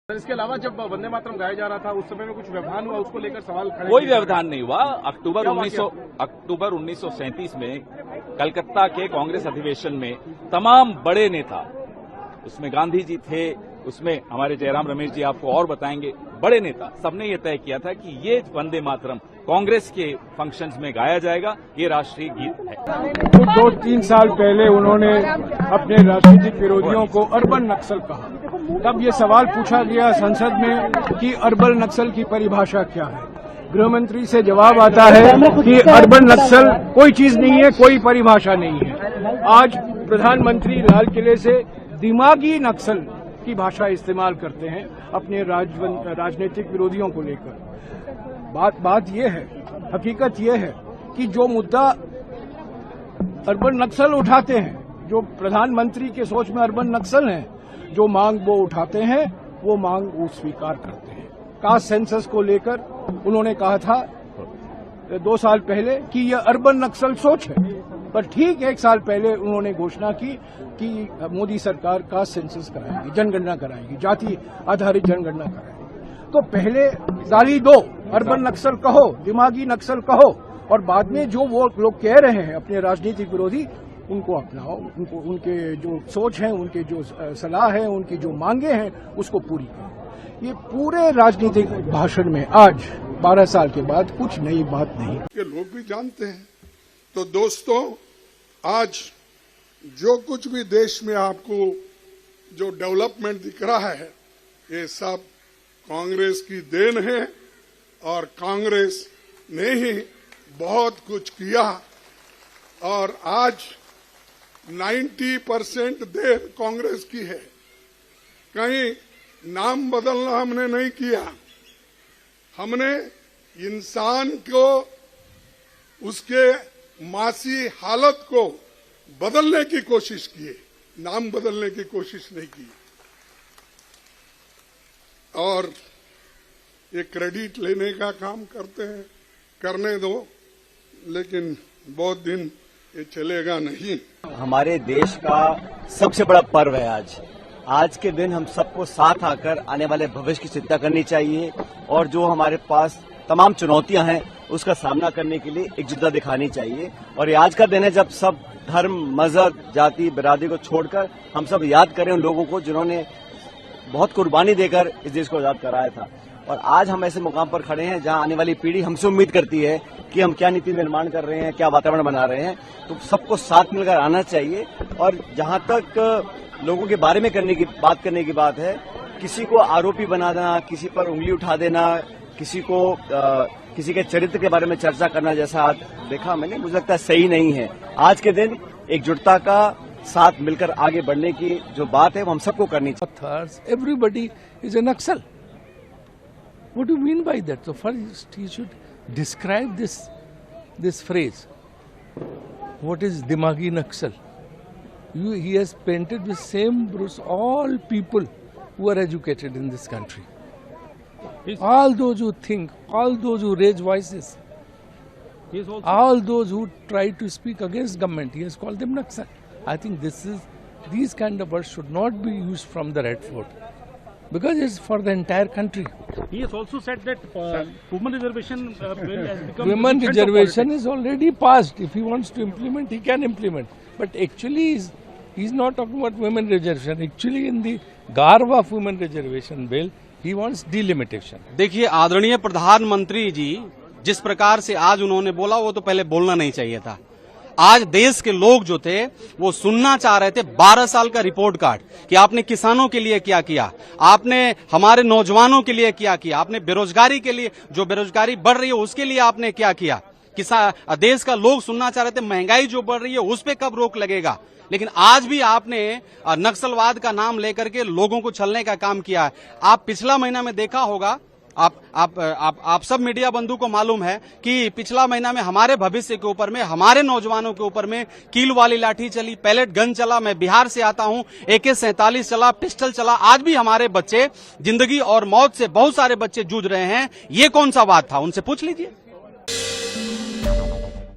इसके अलावा जब वंदे मातरम गाया जा रहा था उस समय में कुछ व्यवधान हुआ, उसको लेकर सवाल खड़े। कोई व्यवधान नहीं हुआ। अक्टूबर 1937 में कलकत्ता के कांग्रेस अधिवेशन में तमाम बड़े नेता, उसमें गांधी जी थे, उसमें हमारे जयराम रमेश जी आपको और बताएंगे, बड़े नेता, सबने ये तय किया था कि ये वंदे मातरम कांग्रेस के फंक्शंस में गाया जाएगा, ये राष्ट्रीय गीत है। तो 2-3 साल पहले उन्होंने अपने राजनीतिक विरोधियों को अर्बन नक्सल कहा। तब ये सवाल पूछा गया संसद में कि अर्बन नक्सल की परिभाषा क्या है। गृह मंत्री से जवाब आता है कि अर्बन नक्सल कोई चीज नहीं है, कोई परिभाषा नहीं है। आज प्रधानमंत्री लाल किले से दिमागी नक्सल की भाषा इस्तेमाल करते हैं अपने राजनीतिक विरोधियों को लेकर। बात यह है, हकीकत यह है कि जो मुद्दा अर्बन नक्सल उठाते हैं, जो प्रधानमंत्री के सोच में अर्बन नक्सल है, जो मांग वो उठाते हैं, वो मांग वो स्वीकार करते हैं। कास्ट सेंसस को लेकर उन्होंने कहा था 2 साल पहले कि यह अर्बन नक्सल सोच है, पर ठीक 1 साल पहले उन्होंने घोषणा की कि मोदी सरकार कास्ट सेंसस कराएगी, जनगणना कराएगी, जाति आधारित जनगणना कराएगी। तो पहले गाली दो, अर्बन नक्सल कहो, दिमागी नक्सल कहो, और बाद में जो वो लोग कह रहे हैं अपने राजनीतिक विरोधी, उनको अपनाओ, उनके जो सोच है, उनके जो सलाह है, उनकी जो मांगे हैं, उसको पूरी करो। ये पूरे राजनीतिक भाषण में आज 12 साल के बाद कुछ नई बात नहीं। ये लोग भी जानते हैं। तो दोस्तों, आज जो कुछ भी देश में आपको जो डेवलपमेंट दिख रहा है, ये सब कांग्रेस की देन है, और कांग्रेस ने ही बहुत कुछ किया। और आज 90% देन कांग्रेस की है। कहीं नाम बदलना हमने नहीं किया, हमने इंसान को, उसके मासी हालत को बदलने की कोशिश की, नाम बदलने की कोशिश नहीं की। और ये क्रेडिट लेने का काम करते हैं, करने दो, लेकिन बहुत दिन ये चलेगा नहीं। हमारे देश का सबसे बड़ा पर्व है आज के दिन हम सबको साथ आकर आने वाले भविष्य की चिंता करनी चाहिए, और जो हमारे पास तमाम चुनौतियां हैं उसका सामना करने के लिए एकजुटता दिखानी चाहिए। और ये आज का दिन है जब सब धर्म, मजहब, जाति, बिरादरी को छोड़कर हम सब याद करें उन लोगों को जिन्होंने बहुत कुर्बानी देकर इस देश को आजाद कराया था। और आज हम ऐसे मुकाम पर खड़े हैं जहां आने वाली पीढ़ी हमसे उम्मीद करती है कि हम क्या नीति निर्माण कर रहे हैं, क्या वातावरण बना रहे हैं। तो सबको साथ मिलकर आना चाहिए। और जहां तक लोगों के बारे में बात करने की बात है, किसी को आरोपी बनाना, किसी पर उंगली उठा देना, किसी के चरित्र के बारे में चर्चा करना, जैसा आज देखा मैंने, मुझे लगता है सही नहीं है। आज के दिन एकजुटता का, साथ मिलकर आगे बढ़ने की जो बात है वो हम सबको करनी चाहिए। Everybody is a Naxal. What do you mean by that? So first he should describe this phrase. What is Dimagi Naxal? He has painted with same brush all people who are educated in this country. All those who think, all those who raise voices, all those who try to speak against government, he has called them Naxal. I think these kind of words should not be used from the Red Fort, because it's for the entire country. He has also said that women reservation bill has become. Women reservation is already passed. If he wants to implement, he can implement. But actually, he's not talking about women reservation. Actually, in the garb of women reservation bill, he wants delimitation. देखिए, आदरणीय प्रधानमंत्री जी जिस प्रकार से आज उन्होंने बोला, वो तो पहले बोलना नहीं चाहिए था। आज देश के लोग जो थे वो सुनना चाह रहे थे 12 साल का रिपोर्ट कार्ड कि आपने किसानों के लिए क्या किया, आपने हमारे नौजवानों के लिए क्या किया, आपने बेरोजगारी के लिए, जो बेरोजगारी बढ़ रही है उसके लिए आपने क्या किया। देश का लोग सुनना चाह रहे थे महंगाई जो बढ़ रही है उस पे कब रोक लगेगा। लेकिन आज भी आपने नक्सलवाद का नाम लेकर के लोगों को छलने का काम किया है। आप पिछला महीना में देखा होगा, आप सब मीडिया बंधु को मालूम है कि पिछला महीना में हमारे भविष्य के ऊपर में, हमारे नौजवानों के ऊपर में कील वाली लाठी चली, पैलेट गन चला। मैं बिहार से आता हूं, AK-47 चला, पिस्टल चला। आज भी हमारे बच्चे जिंदगी और मौत से, बहुत सारे बच्चे जूझ रहे हैं। ये कौन सा बात था, उनसे पूछ लीजिए।